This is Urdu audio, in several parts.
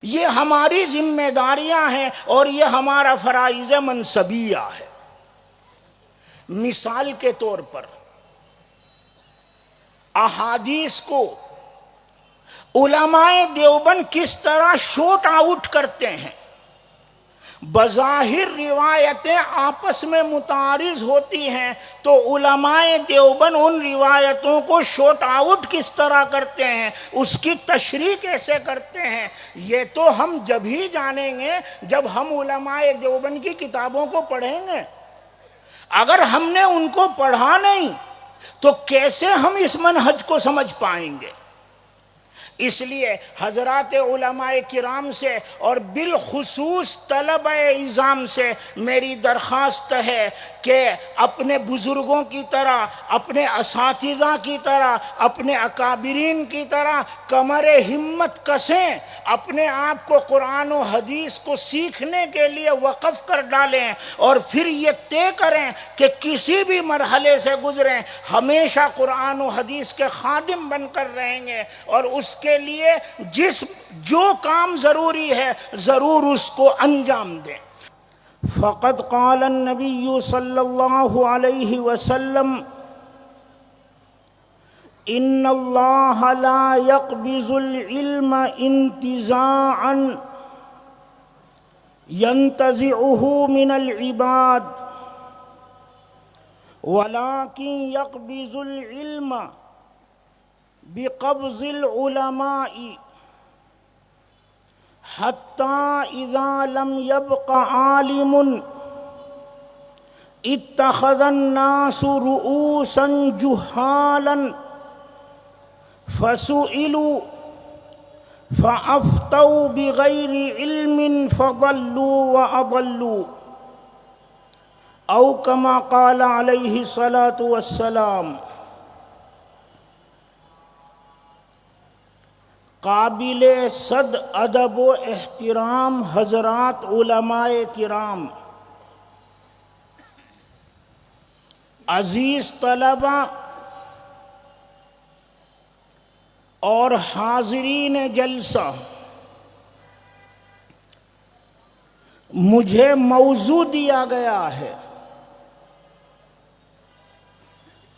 یہ ہماری ذمہ داریاں ہیں اور یہ ہمارا فرائض منصبیہ ہے۔ مثال کے طور پر احادیث کو علماء دیوبند کس طرح شوٹ آؤٹ کرتے ہیں۔ بظاہر روایتیں آپس میں متعارض ہوتی ہیں تو علماء دیوبند ان روایتوں کو شوٹ آؤٹ کس طرح کرتے ہیں، اس کی تشریح کیسے کرتے ہیں، یہ تو ہم جب ہی جانیں گے جب ہم علماء دیوبند کی کتابوں کو پڑھیں گے۔ اگر ہم نے ان کو پڑھا نہیں تو کیسے ہم اس منہج کو سمجھ پائیں گے؟ اس لیے حضرات علماء کرام سے اور بالخصوص طلبہ اعظام سے میری درخواست ہے کہ اپنے بزرگوں کی طرح، اپنے اساتذہ کی طرح، اپنے اکابرین کی طرح کمر ہمت کسیں، اپنے آپ کو قرآن و حدیث کو سیکھنے کے لیے وقف کر ڈالیں اور پھر یہ طے کریں کہ کسی بھی مرحلے سے گزریں ہمیشہ قرآن و حدیث کے خادم بن کر رہیں گے، اور اس کے لیے جو کام ضروری ہے ضرور اس کو انجام دیں۔ فقد قال النبی صلی اللہ علیہ وسلم ان اللہ لا يقبض العلم انتزاعا ينتزعه من العباد ولكن يقبض العلم بقبض العلماء حتى إذا لم يبق عالم اتخذ الناس رؤوسا جهالا فسئلوا فأفتوا بغير علم فضلوا وأضلوا أو كما قال عليه الصلاة والسلام۔ قابل صد ادب و احترام حضرات علماء کرام، عزیز طلبہ اور حاضرین جلسہ، مجھے موضوع دیا گیا ہے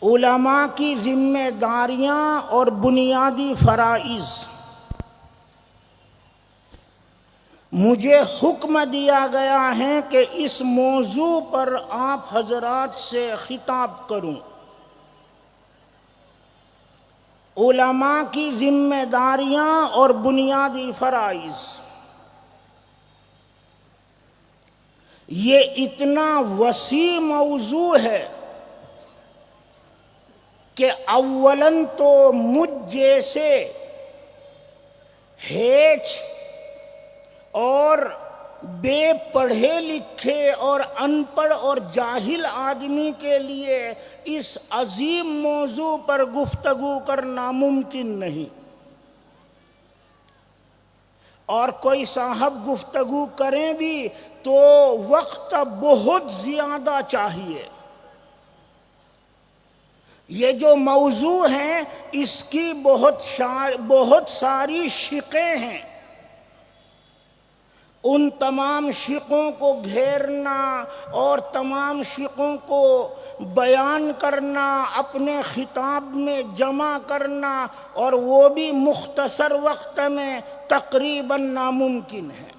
علماء کی ذمہ داریاں اور بنیادی فرائض۔ مجھے حکم دیا گیا ہے کہ اس موضوع پر آپ حضرات سے خطاب کروں۔ علماء کی ذمہ داریاں اور بنیادی فرائض، یہ اتنا وسیع موضوع ہے کہ اولاً تو مجھ جیسے ہیچ اور بے پڑھے لکھے اور ان پڑھ اور جاہل آدمی کے لیے اس عظیم موضوع پر گفتگو کرنا ممکن نہیں، اور کوئی صاحب گفتگو کریں بھی تو وقت بہت زیادہ چاہیے۔ یہ جو موضوع ہیں اس کی بہت ساری شقیں ہیں، ان تمام شقوں کو گھیرنا اور تمام شقوں کو بیان کرنا، اپنے خطاب میں جمع کرنا، اور وہ بھی مختصر وقت میں تقریباً ناممکن ہے۔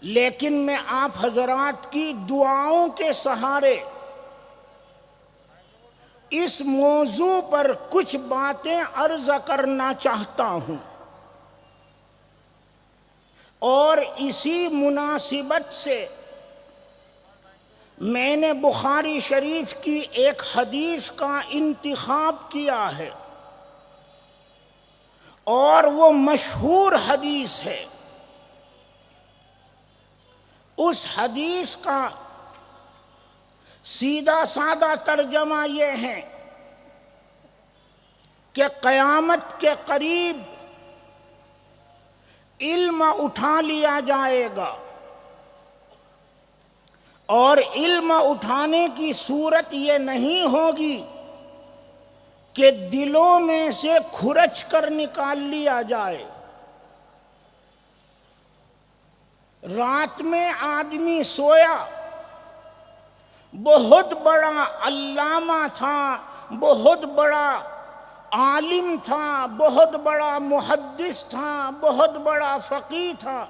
لیکن میں آپ حضرات کی دعاؤں کے سہارے اس موضوع پر کچھ باتیں عرض کرنا چاہتا ہوں، اور اسی مناسبت سے میں نے بخاری شریف کی ایک حدیث کا انتخاب کیا ہے، اور وہ مشہور حدیث ہے۔ اس حدیث کا سیدھا سادہ ترجمہ یہ ہے کہ قیامت کے قریب علم اٹھا لیا جائے گا، اور علم اٹھانے کی صورت یہ نہیں ہوگی کہ دلوں میں سے کھرچ کر نکال لیا جائے، رات میں آدمی سویا، بہت بڑا علامہ تھا، بہت بڑا عالم تھا، بہت بڑا محدث تھا، بہت بڑا فقیہ تھا،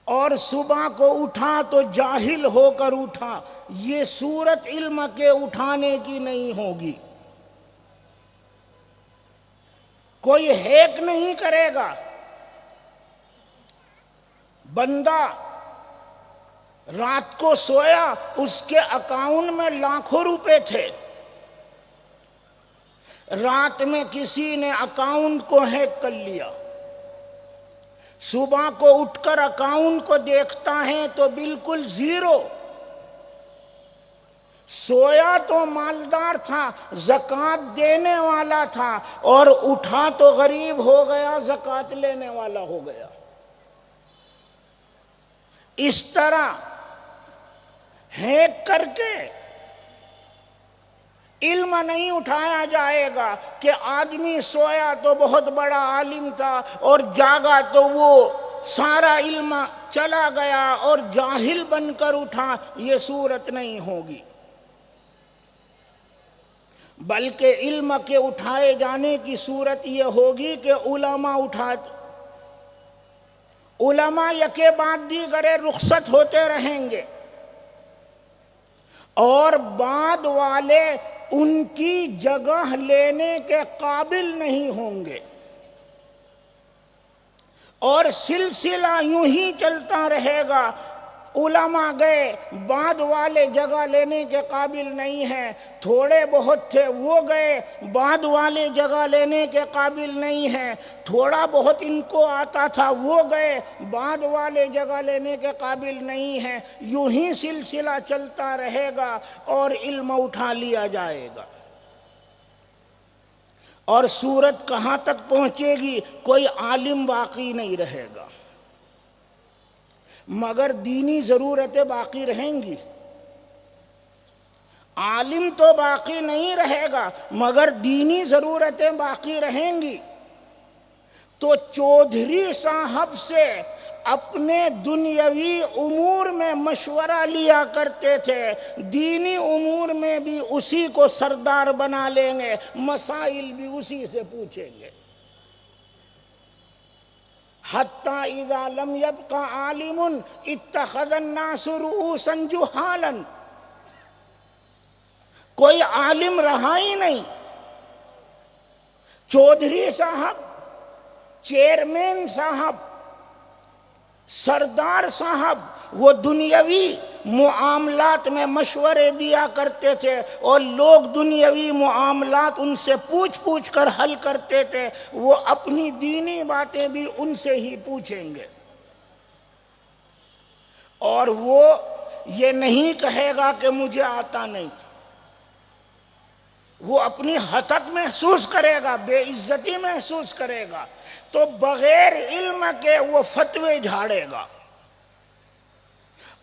اور صبح کو اٹھا تو جاہل ہو کر اٹھا، یہ صورت علم کے اٹھانے کی نہیں ہوگی۔ کوئی ہیک نہیں کرے گا۔ بندہ رات کو سویا، اس کے اکاؤنٹ میں لاکھوں روپے تھے، رات میں کسی نے اکاؤنٹ کو ہیک کر لیا، صبح کو اٹھ کر اکاؤنٹ کو دیکھتا ہے تو بالکل زیرو۔ سویا تو مالدار تھا، زکوٰۃ دینے والا تھا، اور اٹھا تو غریب ہو گیا، زکوٰۃ لینے والا ہو گیا۔ اس طرح ہیک کر کے علم نہیں اٹھایا جائے گا کہ آدمی سویا تو بہت بڑا عالم تھا اور جاگا تو وہ سارا علم چلا گیا اور جاہل بن کر اٹھا، یہ صورت نہیں ہوگی۔ بلکہ علم کے اٹھائے جانے کی صورت یہ ہوگی کہ علماء یکے بعد دیگرے رخصت ہوتے رہیں گے، اور بعد والے ان کی جگہ لینے کے قابل نہیں ہوں گے، اور سلسلہ یوں ہی چلتا رہے گا۔ علماء گئے، بعد والے جگہ لینے کے قابل نہیں ہیں، تھوڑے بہت تھے وہ گئے، بعد والے جگہ لینے کے قابل نہیں ہیں، تھوڑا بہت ان کو آتا تھا وہ گئے، بعد والے جگہ لینے کے قابل نہیں ہیں، یوں ہی سلسلہ چلتا رہے گا اور علم اٹھا لیا جائے گا۔ اور صورت کہاں تک پہنچے گی؟ کوئی عالم باقی نہیں رہے گا، مگر دینی ضرورتیں باقی رہیں گی۔ عالم تو باقی نہیں رہے گا مگر دینی ضرورتیں باقی رہیں گی۔ تو چودھری صاحب سے اپنے دنیاوی امور میں مشورہ لیا کرتے تھے، دینی امور میں بھی اسی کو سردار بنا لیں گے، مسائل بھی اسی سے پوچھیں گے۔ حتیٰ اذا لم يبق عالم اتخذ الناس رؤوسا جہالا، کوئی عالم رہا ہی نہیں۔ چودھری صاحب، چیئرمین صاحب، سردار صاحب، وہ دنیاوی معاملات میں مشورے دیا کرتے تھے اور لوگ دنیاوی معاملات ان سے پوچھ کر حل کرتے تھے، وہ اپنی دینی باتیں بھی ان سے ہی پوچھیں گے، اور وہ یہ نہیں کہے گا کہ مجھے آتا نہیں، وہ اپنی حقارت محسوس کرے گا، بے عزتی محسوس کرے گا، تو بغیر علم کے وہ فتوے جھاڑے گا،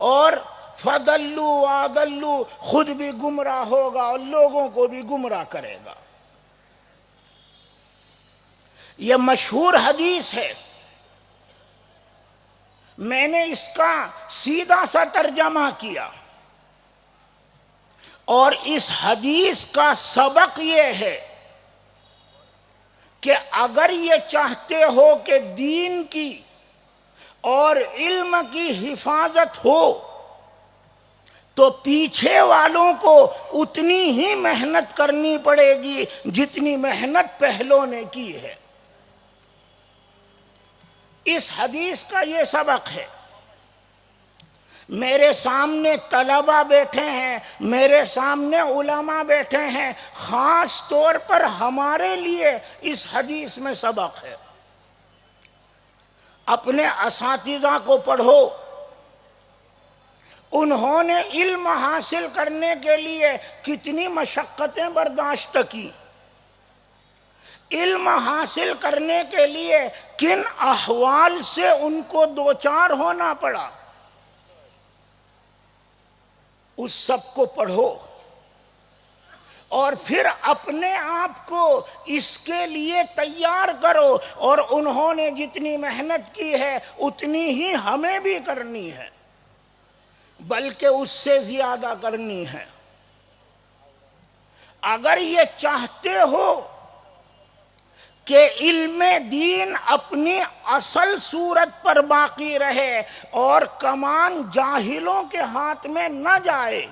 اور فَضَلُّوا وَأَضَلُّوا، خود بھی گمراہ ہوگا اور لوگوں کو بھی گمراہ کرے گا۔ یہ مشہور حدیث ہے، میں نے اس کا سیدھا سا ترجمہ کیا، اور اس حدیث کا سبق یہ ہے کہ اگر یہ چاہتے ہو کہ دین کی اور علم کی حفاظت ہو تو پیچھے والوں کو اتنی ہی محنت کرنی پڑے گی جتنی محنت پہلوں نے کی ہے۔ اس حدیث کا یہ سبق ہے۔ میرے سامنے طلبہ بیٹھے ہیں، میرے سامنے علماء بیٹھے ہیں، خاص طور پر ہمارے لیے اس حدیث میں سبق ہے۔ اپنے اساتذہ کو پڑھو، انہوں نے علم حاصل کرنے کے لیے کتنی مشقتیں برداشت کی، علم حاصل کرنے کے لیے کن احوال سے ان کو دوچار ہونا پڑا، اس سب کو پڑھو، اور پھر اپنے آپ کو اس کے لیے تیار کرو، اور انہوں نے جتنی محنت کی ہے اتنی ہی ہمیں بھی کرنی ہے، بلکہ اس سے زیادہ کرنی ہے۔ اگر یہ چاہتے ہو کہ علم دین اپنی اصل صورت پر باقی رہے اور کمان جاہلوں کے ہاتھ میں نہ جائے،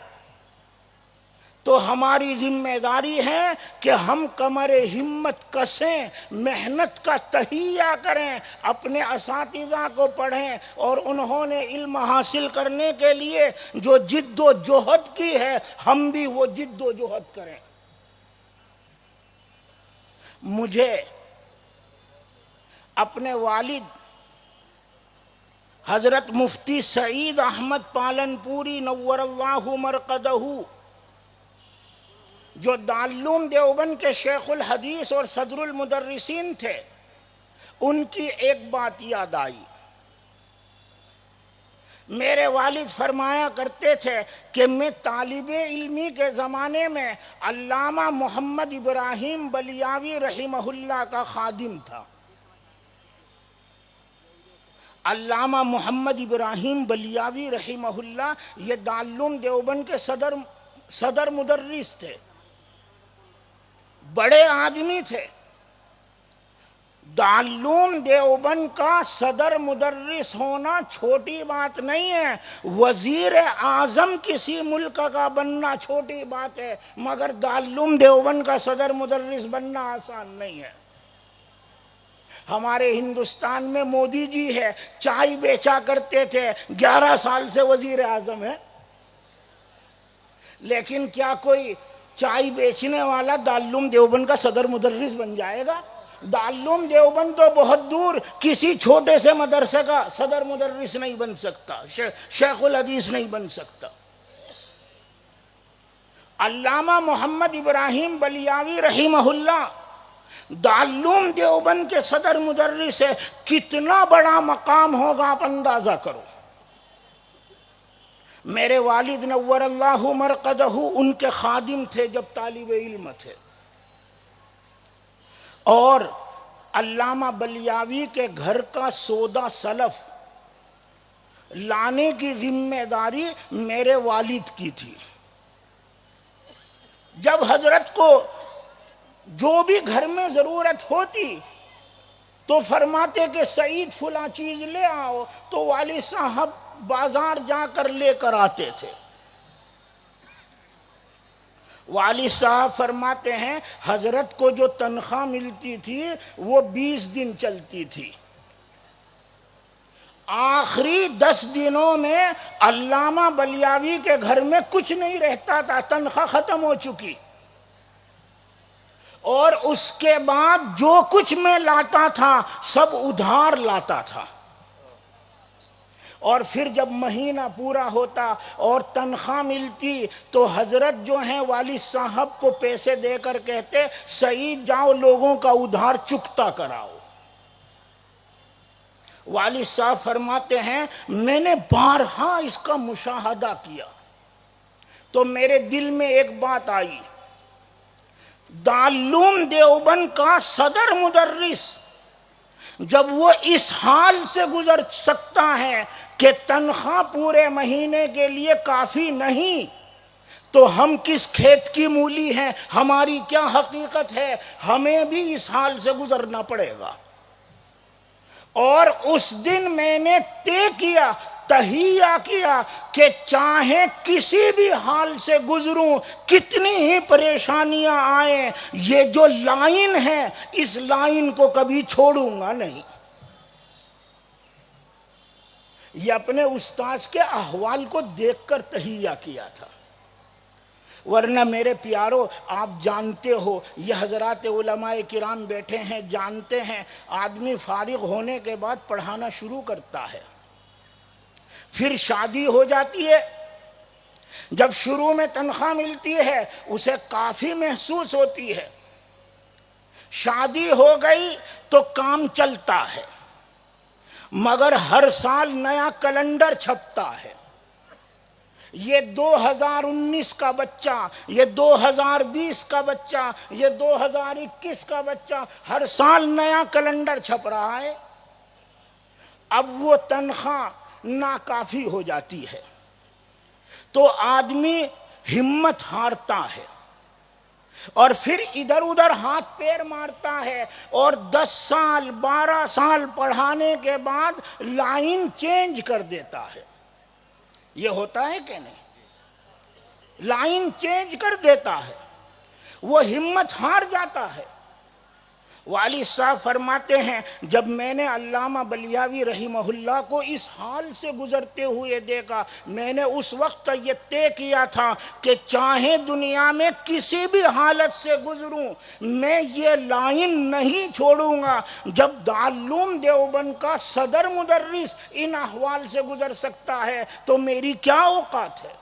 تو ہماری ذمہ داری ہے کہ ہم کمر ہمت کسیں، محنت کا تہیہ کریں، اپنے اساتذہ کو پڑھیں، اور انہوں نے علم حاصل کرنے کے لیے جو جد و جہد کی ہے ہم بھی وہ جد و جہد کریں۔ مجھے اپنے والد حضرت مفتی سعید احمد پالنپوری نور اللہ مرقدہ، جو دارالعلوم دیوبند کے شیخ الحدیث اور صدر المدرسین تھے، ان کی ایک بات یاد آئی۔ میرے والد فرمایا کرتے تھے کہ میں طالب علمی کے زمانے میں علامہ محمد ابراہیم بلیاوی رحمہ اللہ کا خادم تھا۔ علامہ محمد ابراہیم بلیاوی رحمہ اللہ یہ دارالعلوم دیوبند کے صدر مدرس تھے، بڑے آدمی تھے۔ دارالعلوم دیوبند کا صدر مدرس ہونا چھوٹی بات نہیں ہے، وزیر اعظم کسی ملک کا بننا چھوٹی بات ہے، مگر دارالعلوم دیوبند کا صدر مدرس بننا آسان نہیں ہے۔ ہمارے ہندوستان میں مودی جی ہے، چائے بیچا کرتے تھے، 11 سال سے وزیر اعظم ہے، لیکن کیا کوئی چائے بیچنے والا دارالعلوم دیوبند کا صدر مدرس بن جائے گا؟ دارالعلوم دیوبند تو بہت دور کسی چھوٹے سے مدرسے کا صدر مدرس نہیں بن سکتا، شیخ الحدیث نہیں بن سکتا۔ علامہ محمد ابراہیم بلیاوی رحمہ اللہ دارالعلوم دیوبند کے صدر مدرس ہے، کتنا بڑا مقام ہوگا آپ اندازہ کرو۔ میرے والد نور اللہ مرقدہ ان کے خادم تھے جب طالب علم تھے، اور علامہ بلیاوی کے گھر کا سودا سلف لانے کی ذمہ داری میرے والد کی تھی۔ جب حضرت کو جو بھی گھر میں ضرورت ہوتی تو فرماتے کہ سعید فلاں چیز لے آؤ، تو والد صاحب بازار جا کر لے کر آتے تھے۔ والد صاحب فرماتے ہیں حضرت کو جو تنخواہ ملتی تھی وہ 20 دن چلتی تھی، آخری 10 دنوں میں علامہ بلیاوی کے گھر میں کچھ نہیں رہتا تھا، تنخواہ ختم ہو چکی، اور اس کے بعد جو کچھ میں لاتا تھا سب ادھار لاتا تھا، اور پھر جب مہینہ پورا ہوتا اور تنخواہ ملتی تو حضرت جو ہیں والد صاحب کو پیسے دے کر کہتے سعید جاؤ لوگوں کا ادھار چکتا کراؤ۔ والد صاحب فرماتے ہیں میں نے بارہا اس کا مشاہدہ کیا تو میرے دل میں ایک بات آئی، دارالعلوم دیوبند کا صدر مدرس جب وہ اس حال سے گزر سکتا ہے کہ تنخواہ پورے مہینے کے لیے کافی نہیں، تو ہم کس کھیت کی مولی ہیں، ہماری کیا حقیقت ہے، ہمیں بھی اس حال سے گزرنا پڑے گا۔ اور اس دن میں نے طے کیا، تہیہ کیا کہ چاہے کسی بھی حال سے گزروں، کتنی ہی پریشانیاں آئیں، یہ جو لائن ہے اس لائن کو کبھی چھوڑوں گا نہیں۔ یہ اپنے استاذ کے احوال کو دیکھ کر تہیہ کیا تھا، ورنہ میرے پیارو آپ جانتے ہو، یہ حضرات علماء کرام بیٹھے ہیں، جانتے ہیں آدمی فارغ ہونے کے بعد پڑھانا شروع کرتا ہے، پھر شادی ہو جاتی ہے، جب شروع میں تنخواہ ملتی ہے اسے کافی محسوس ہوتی ہے، شادی ہو گئی تو کام چلتا ہے، مگر ہر سال نیا کیلنڈر چھپتا ہے، یہ 2019 کا بچہ، یہ 2020 کا بچہ، یہ 2021 کا بچہ ہر سال نیا کیلنڈر چھپ رہا ہے۔ اب وہ تنخواہ ناکافی ہو جاتی ہے تو آدمی ہمت ہارتا ہے اور پھر ادھر ادھر ہاتھ پیر مارتا ہے، اور 10 سال 12 سال پڑھانے کے بعد لائن چینج کر دیتا ہے۔ یہ ہوتا ہے کہ نہیں؟ لائن چینج کر دیتا ہے، وہ ہمت ہار جاتا ہے۔ والد صاحب فرماتے ہیں جب میں نے علامہ بلیاوی رحمہ اللہ کو اس حال سے گزرتے ہوئے دیکھا، میں نے اس وقت یہ طے کیا تھا کہ چاہے دنیا میں کسی بھی حالت سے گزروں میں یہ لائن نہیں چھوڑوں گا۔ جب دارالعلوم دیوبند کا صدر مدرس ان احوال سے گزر سکتا ہے تو میری کیا اوقات ہے؟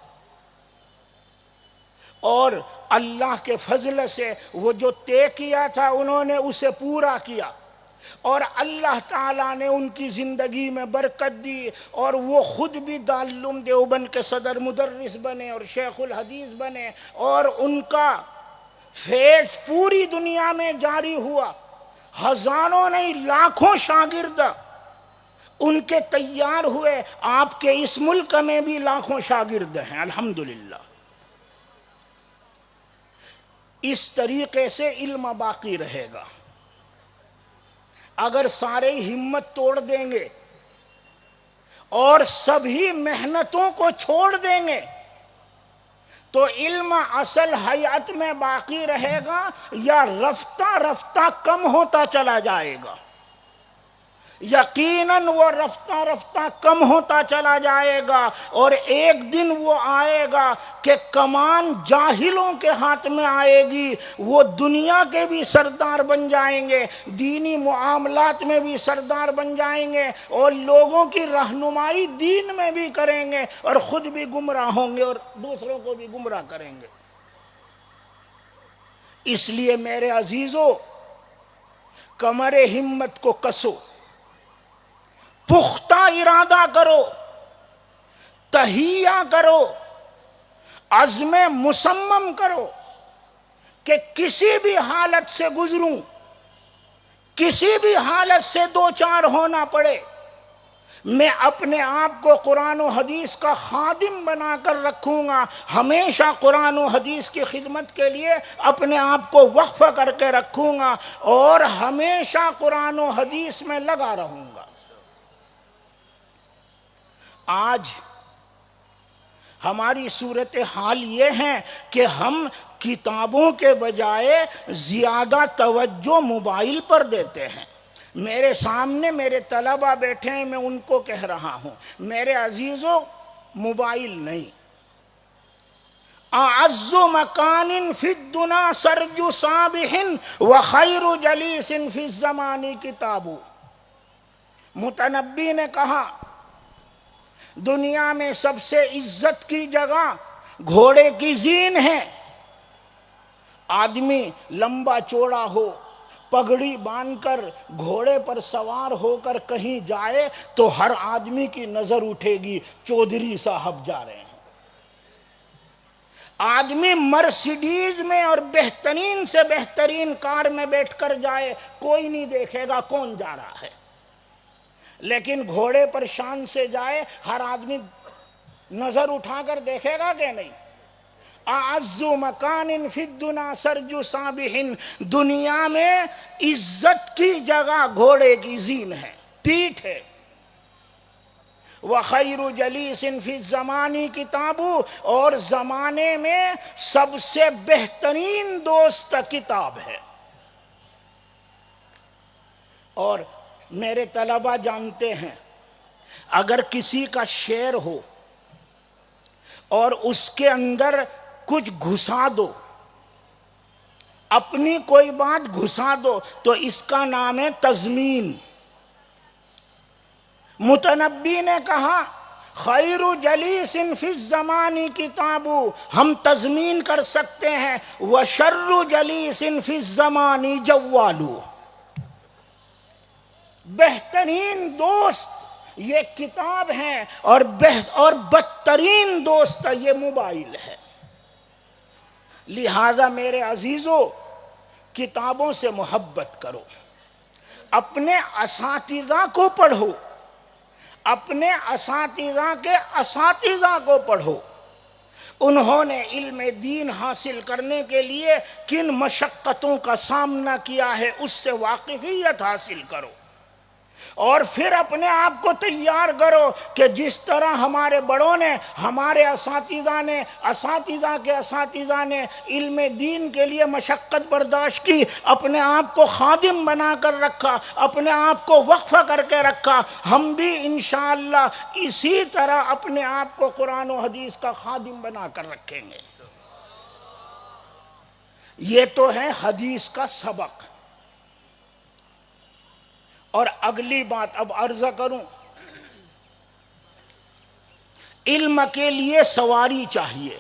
اور اللہ کے فضل سے وہ جو طے کیا تھا انہوں نے اسے پورا کیا، اور اللہ تعالیٰ نے ان کی زندگی میں برکت دی، اور وہ خود بھی دارالعلوم دیوبند کے صدر مدرس بنے اور شیخ الحدیث بنے، اور ان کا فیض پوری دنیا میں جاری ہوا۔ ہزاروں نہیں لاکھوں شاگرد ان کے تیار ہوئے۔ آپ کے اس ملک میں بھی لاکھوں شاگرد ہیں الحمدللہ۔ اس طریقے سے علم باقی رہے گا۔ اگر سارے ہمت توڑ دیں گے اور سبھی محنتوں کو چھوڑ دیں گے تو علم اصل حیات میں باقی رہے گا یا رفتہ رفتہ کم ہوتا چلا جائے گا؟ یقیناً وہ رفتہ رفتہ کم ہوتا چلا جائے گا، اور ایک دن وہ آئے گا کہ کمان جاہلوں کے ہاتھ میں آئے گی، وہ دنیا کے بھی سردار بن جائیں گے، دینی معاملات میں بھی سردار بن جائیں گے، اور لوگوں کی رہنمائی دین میں بھی کریں گے، اور خود بھی گمراہ ہوں گے اور دوسروں کو بھی گمراہ کریں گے۔ اس لیے میرے عزیزو، کمر ہمت کو کسو، پختہ ارادہ کرو، تہیہ کرو، عزم مصمم کرو کہ کسی بھی حالت سے گزروں، کسی بھی حالت سے دو چار ہونا پڑے، میں اپنے آپ کو قرآن و حدیث کا خادم بنا کر رکھوں گا، ہمیشہ قرآن و حدیث کی خدمت کے لیے اپنے آپ کو وقف کر کے رکھوں گا، اور ہمیشہ قرآن و حدیث میں لگا رہوں گا۔ آج ہماری صورتحال یہ ہے کہ ہم کتابوں کے بجائے زیادہ توجہ موبائل پر دیتے ہیں۔ میرے سامنے میرے طلبہ بیٹھے ہیں، میں ان کو کہہ رہا ہوں میرے عزیزو، موبائل نہیں۔ اعز مکان فی الدنا سرج صابح وخیر جلیس فی الزمان کتاب۔ متنبی نے کہا دنیا میں سب سے عزت کی جگہ گھوڑے کی زین ہے۔ آدمی لمبا چوڑا ہو، پگڑی باندھ کر گھوڑے پر سوار ہو کر کہیں جائے تو ہر آدمی کی نظر اٹھے گی، چودھری صاحب جا رہے ہیں۔ آدمی مرسیڈیز میں اور بہترین سے بہترین کار میں بیٹھ کر جائے، کوئی نہیں دیکھے گا کون جا رہا ہے، لیکن گھوڑے پر شان سے جائے ہر آدمی نظر اٹھا کر دیکھے گا کہ نہیں؟ اعز مکان فی الدنا سرج صابح، دنیا میں عزت کی جگہ گھوڑے کی زین ہے، پیٹھ ہے۔ وخیر جلیس فی الزمان کتاب، اور زمانے میں سب سے بہترین دوست کتاب ہے۔ اور میرے طلبہ جانتے ہیں اگر کسی کا شعر ہو اور اس کے اندر کچھ گھسا دو، اپنی کوئی بات گھسا دو، تو اس کا نام ہے تضمین۔ متنبی نے کہا خیر جلیس فی الزمان کتاب، ہم تضمین کر سکتے ہیں، وشر جلیس فی الزمان جوال۔ بہترین دوست یہ کتاب ہے، اور بدترین دوست یہ موبائل ہے۔ لہذا میرے عزیزو، کتابوں سے محبت کرو، اپنے اساتذہ کو پڑھو، اپنے اساتذہ کے اساتذہ کو پڑھو، انہوں نے علم دین حاصل کرنے کے لیے کن مشقتوں کا سامنا کیا ہے اس سے واقفیت حاصل کرو، اور پھر اپنے آپ کو تیار کرو کہ جس طرح ہمارے بڑوں نے، ہمارے اساتذہ کے اساتذہ نے علم دین کے لیے مشقت برداشت کی، اپنے آپ کو خادم بنا کر رکھا، اپنے آپ کو وقف کر کے رکھا، ہم بھی انشاءاللہ اسی طرح اپنے آپ کو قرآن و حدیث کا خادم بنا کر رکھیں گے۔ یہ تو ہے حدیث کا سبق۔ اور اگلی بات اب عرض کروں، علم کے لیے سواری چاہیے۔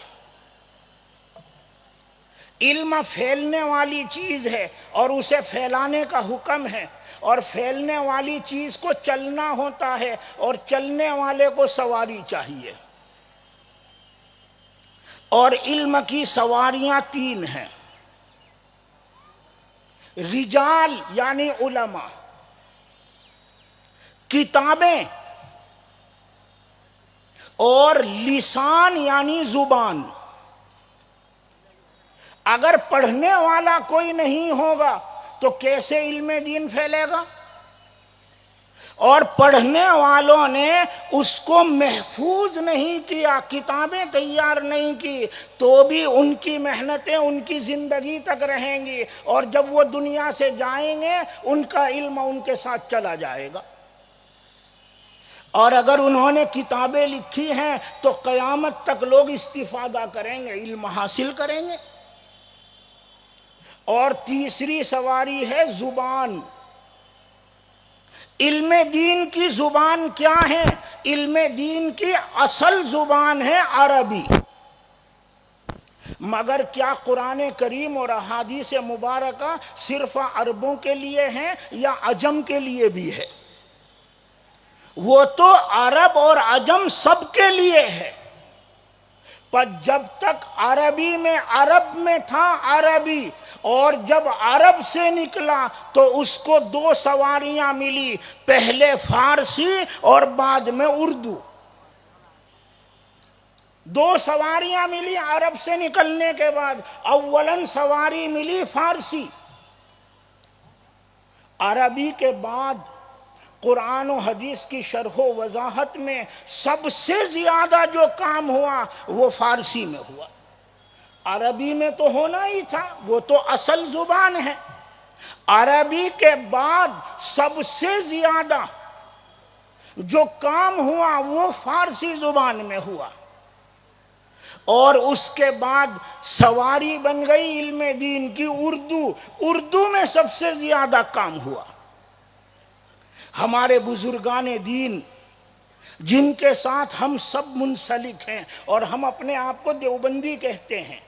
علم پھیلنے والی چیز ہے اور اسے پھیلانے کا حکم ہے، اور پھیلنے والی چیز کو چلنا ہوتا ہے، اور چلنے والے کو سواری چاہیے۔ اور علم کی سواریاں 3 ہیں، رجال یعنی علماء، کتابیں، اور لسان یعنی زبان۔ اگر پڑھنے والا کوئی نہیں ہوگا تو کیسے علم دین پھیلے گا؟ اور پڑھنے والوں نے اس کو محفوظ نہیں کیا، کتابیں تیار نہیں کی، تو بھی ان کی محنتیں ان کی زندگی تک رہیں گی، اور جب وہ دنیا سے جائیں گے ان کا علم ان کے ساتھ چلا جائے گا۔ اور اگر انہوں نے کتابیں لکھی ہیں تو قیامت تک لوگ استفادہ کریں گے، علم حاصل کریں گے۔ اور تیسری سواری ہے زبان۔ علم دین کی زبان کیا ہے؟ علم دین کی اصل زبان ہے عربی، مگر کیا قرآن کریم اور احادیث مبارکہ صرف عربوں کے لیے ہیں یا عجم کے لیے بھی ہے؟ وہ تو عرب اور عجم سب کے لیے ہے، پر جب تک عربی میں عرب میں تھا عربی، اور جب عرب سے نکلا تو اس کو 2 سواریاں ملی، پہلے فارسی اور بعد میں اردو۔ 2 سواریاں ملی عرب سے نکلنے کے بعد، اولاً سواری ملی فارسی، عربی کے بعد قرآن و حدیث کی شرح و وضاحت میں سب سے زیادہ جو کام ہوا وہ فارسی میں ہوا۔ عربی میں تو ہونا ہی تھا، وہ تو اصل زبان ہے۔ عربی کے بعد سب سے زیادہ جو کام ہوا وہ فارسی زبان میں ہوا، اور اس کے بعد سواری بن گئی علم دین کی اردو میں سب سے زیادہ کام ہوا۔ ہمارے بزرگان دین جن کے ساتھ ہم سب منسلک ہیں اور ہم اپنے آپ کو دیوبندی کہتے ہیں،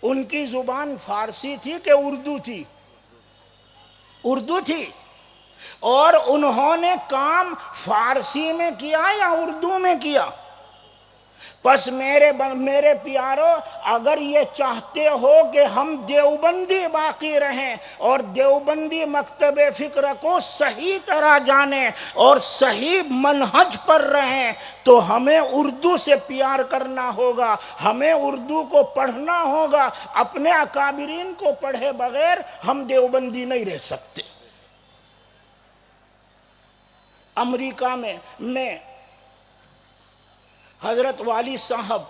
ان کی زبان فارسی تھی کہ اردو تھی؟ اردو تھی، اور انہوں نے کام فارسی میں کیا یا اردو میں کیا؟ پس میرے پیارو، اگر یہ چاہتے ہو کہ ہم دیوبندی باقی رہیں اور دیوبندی مکتب فکر کو صحیح طرح جانیں اور صحیح منہج پر رہیں، تو ہمیں اردو سے پیار کرنا ہوگا، ہمیں اردو کو پڑھنا ہوگا۔ اپنے اکابرین کو پڑھے بغیر ہم دیوبندی نہیں رہ سکتے۔ امریکہ میں حضرت والی صاحب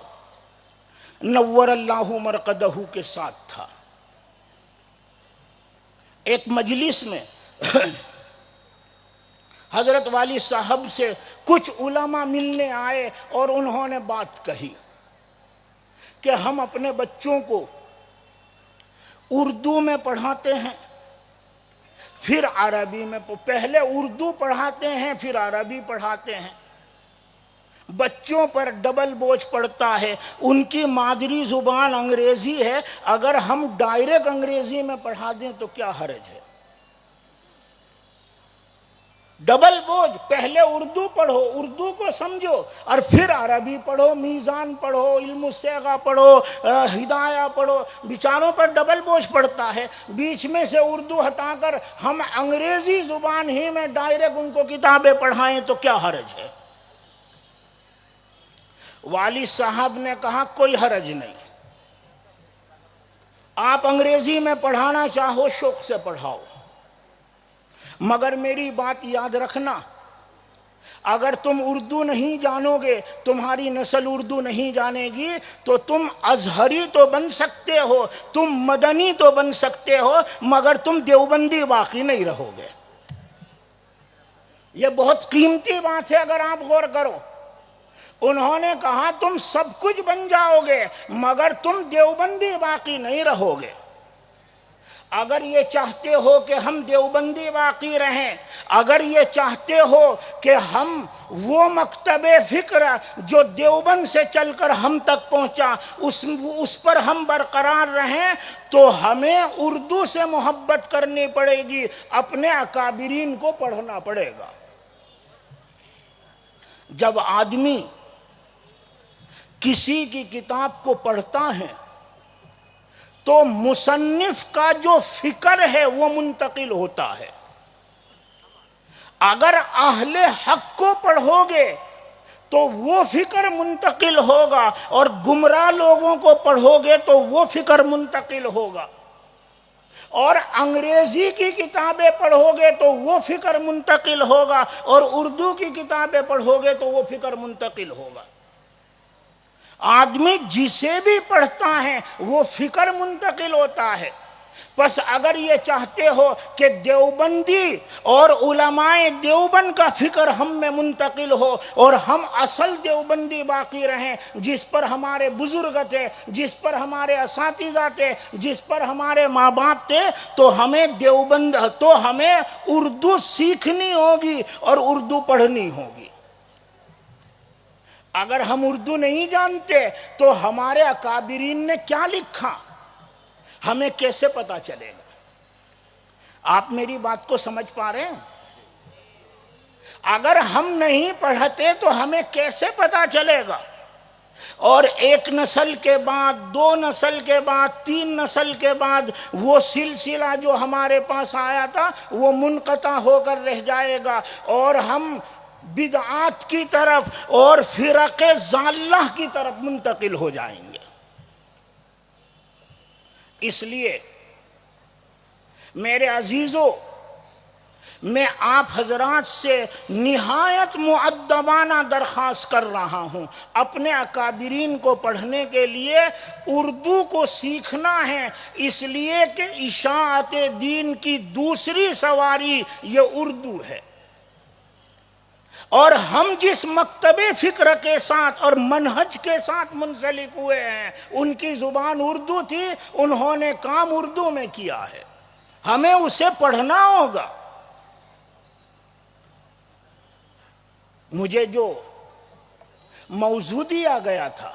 نور اللہ مرقدہ کے ساتھ تھا۔ ایک مجلس میں حضرت والی صاحب سے کچھ علماء ملنے آئے اور انہوں نے بات کہی کہ ہم اپنے بچوں کو اردو میں پڑھاتے ہیں، پھر عربی میں، پہلے اردو پڑھاتے ہیں پھر عربی پڑھاتے ہیں۔ بچوں پر ڈبل بوجھ پڑتا ہے، ان کی مادری زبان انگریزی ہے، اگر ہم ڈائریکٹ انگریزی میں پڑھا دیں تو کیا حرج ہے؟ ڈبل بوجھ، پہلے اردو پڑھو، اردو کو سمجھو، اور پھر عربی پڑھو، میزان پڑھو، علم الصیغہ پڑھو، ہدایہ پڑھو، بیچاروں پر ڈبل بوجھ پڑتا ہے۔ بیچ میں سے اردو ہٹا کر ہم انگریزی زبان ہی میں ڈائریکٹ ان کو کتابیں پڑھائیں تو کیا حرج ہے؟ والد صاحب نے کہا کوئی حرج نہیں، آپ انگریزی میں پڑھانا چاہو شوق سے پڑھاؤ، مگر میری بات یاد رکھنا، اگر تم اردو نہیں جانو گے، تمہاری نسل اردو نہیں جانے گی، تو تم ازہری تو بن سکتے ہو، تم مدنی تو بن سکتے ہو، مگر تم دیوبندی باقی نہیں رہو گے۔ یہ بہت قیمتی بات ہے، اگر آپ غور کرو۔ انہوں نے کہا تم سب کچھ بن جاؤ گے، مگر تم دیوبندی باقی نہیں رہو گے۔ اگر یہ چاہتے ہو کہ ہم دیوبندی باقی رہیں، اگر یہ چاہتے ہو کہ ہم وہ مکتب فکر جو دیوبند سے چل کر ہم تک پہنچا اس پر ہم برقرار رہیں، تو ہمیں اردو سے محبت کرنی پڑے گی، اپنے اکابرین کو پڑھنا پڑے گا۔ جب آدمی کسی کی کتاب کو پڑھتا ہے تو مصنف کا جو فکر ہے وہ منتقل ہوتا ہے۔ اگر اہل حق کو پڑھو گے تو وہ فکر منتقل ہوگا، اور گمراہ لوگوں کو پڑھو گے تو وہ فکر منتقل ہوگا، اور انگریزی کی کتابیں پڑھو گے تو وہ فکر منتقل ہوگا، اور اردو کی کتابیں پڑھو گے تو وہ فکر منتقل ہوگا۔ آدمی جسے بھی پڑھتا ہے وہ فکر منتقل ہوتا ہے۔ پس اگر یہ چاہتے ہو کہ دیوبندی اور علماء دیوبند کا فکر ہم میں منتقل ہو، اور ہم اصل دیوبندی باقی رہیں، جس پر ہمارے بزرگ تھے، جس پر ہمارے اساتذہ تھے، جس پر ہمارے ماں باپ تھے، تو ہمیں اردو سیکھنی ہوگی اور اردو پڑھنی ہوگی۔ اگر ہم اردو نہیں جانتے تو ہمارے اکابرین نے کیا لکھا ہمیں کیسے پتا چلے گا؟ آپ میری بات کو سمجھ پا رہے ہیں؟ اگر ہم نہیں پڑھتے تو ہمیں کیسے پتا چلے گا؟ اور ایک نسل کے بعد، دو نسل کے بعد، تین نسل کے بعد وہ سلسلہ جو ہمارے پاس آیا تھا وہ منقطع ہو کر رہ جائے گا، اور ہم بدعات کی طرف اور فرق ضالہ کی طرف منتقل ہو جائیں گے۔ اس لیے میرے عزیزو، میں آپ حضرات سے نہایت مؤدبانہ درخواست کر رہا ہوں، اپنے اکابرین کو پڑھنے کے لیے اردو کو سیکھنا ہے، اس لیے کہ اشاعت دین کی دوسری سواری یہ اردو ہے۔ اور ہم جس مکتب فکر کے ساتھ اور منہج کے ساتھ منسلک ہوئے ہیں، ان کی زبان اردو تھی، انہوں نے کام اردو میں کیا ہے، ہمیں اسے پڑھنا ہوگا۔ مجھے جو موضوع دیا گیا تھا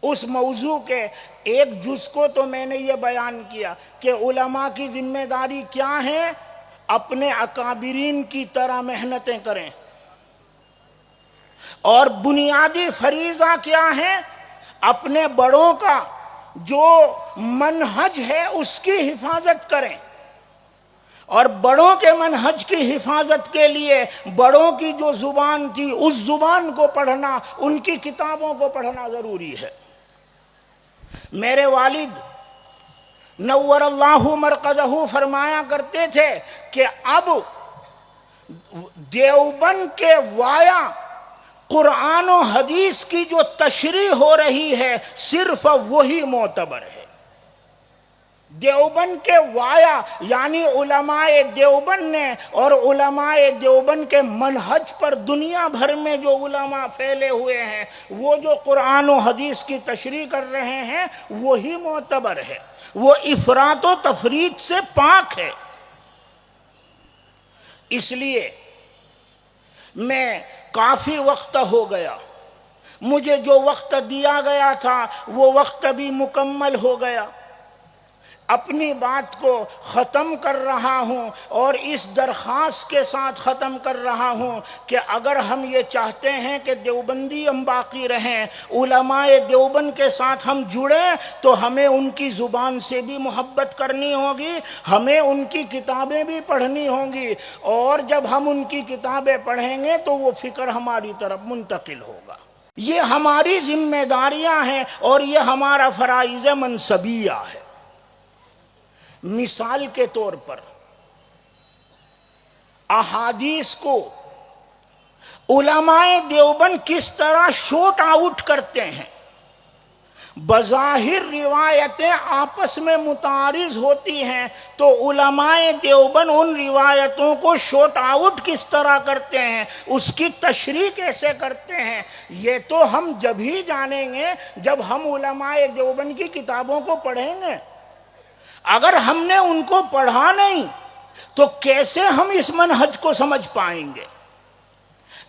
اس موضوع کے ایک جز کو تو میں نے یہ بیان کیا کہ علماء کی ذمہ داری کیا ہے، اپنے اکابرین کی طرح محنتیں کریں، اور بنیادی فریضہ کیا ہے، اپنے بڑوں کا جو منہج ہے اس کی حفاظت کریں، اور بڑوں کے منہج کی حفاظت کے لیے بڑوں کی جو زبان تھی اس زبان کو پڑھنا، ان کی کتابوں کو پڑھنا ضروری ہے۔ میرے والد نور اللہ مرقدہ فرمایا کرتے تھے کہ اب دیوبند کے وایا قرآن و حدیث کی جو تشریح ہو رہی ہے صرف وہی معتبر ہے۔ دیوبند کے وایا یعنی علماء دیوبند نے، اور علماء دیوبند کے منہج پر دنیا بھر میں جو علماء پھیلے ہوئے ہیں، وہ جو قرآن و حدیث کی تشریح کر رہے ہیں وہی معتبر ہے، وہ افراط و تفریط سے پاک ہے۔ اس لیے میں کافی وقت ہو گیا، مجھے جو وقت دیا گیا تھا وہ وقت بھی مکمل ہو گیا۔ اپنی بات کو ختم کر رہا ہوں اور اس درخواست کے ساتھ ختم کر رہا ہوں کہ اگر ہم یہ چاہتے ہیں کہ دیوبندی ہم باقی رہیں، علماء دیوبند کے ساتھ ہم جڑیں، تو ہمیں ان کی زبان سے بھی محبت کرنی ہوگی، ہمیں ان کی کتابیں بھی پڑھنی ہوں گی، اور جب ہم ان کی کتابیں پڑھیں گے تو وہ فکر ہماری طرف منتقل ہوگا۔ یہ ہماری ذمہ داریاں ہیں اور یہ ہمارا فرائض منصبیہ ہے۔ مثال کے طور پر احادیث کو علماء دیوبند کس طرح شوٹ آؤٹ کرتے ہیں۔ بظاہر روایتیں آپس میں متعارض ہوتی ہیں تو علماء دیوبند ان روایتوں کو شوٹ آؤٹ کس طرح کرتے ہیں، اس کی تشریح کیسے کرتے ہیں، یہ تو ہم جب ہی جانیں گے جب ہم علماء دیوبند کی کتابوں کو پڑھیں گے۔ اگر ہم نے ان کو پڑھا نہیں تو کیسے ہم اس منہج کو سمجھ پائیں گے؟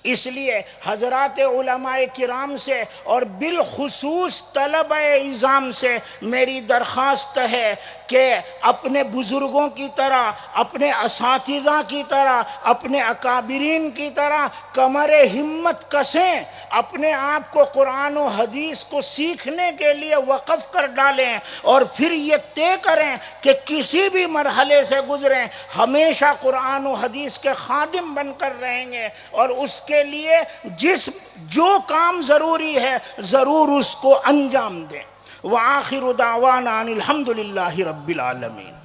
اس لیے حضرات علماء کرام سے اور بالخصوص طلبہ اعظام سے میری درخواست ہے کہ اپنے بزرگوں کی طرح، اپنے اساتذہ کی طرح، اپنے اکابرین کی طرح کمر ہمت کسیں، اپنے آپ کو قرآن و حدیث کو سیکھنے کے لیے وقف کر ڈالیں، اور پھر یہ طے کریں کہ کسی بھی مرحلے سے گزریں ہمیشہ قرآن و حدیث کے خادم بن کر رہیں گے، اور اس کے لیے جو کام ضروری ہے ضرور اس کو انجام دیں۔ وآخر دعوانا ان الحمد للہ رب العالمین۔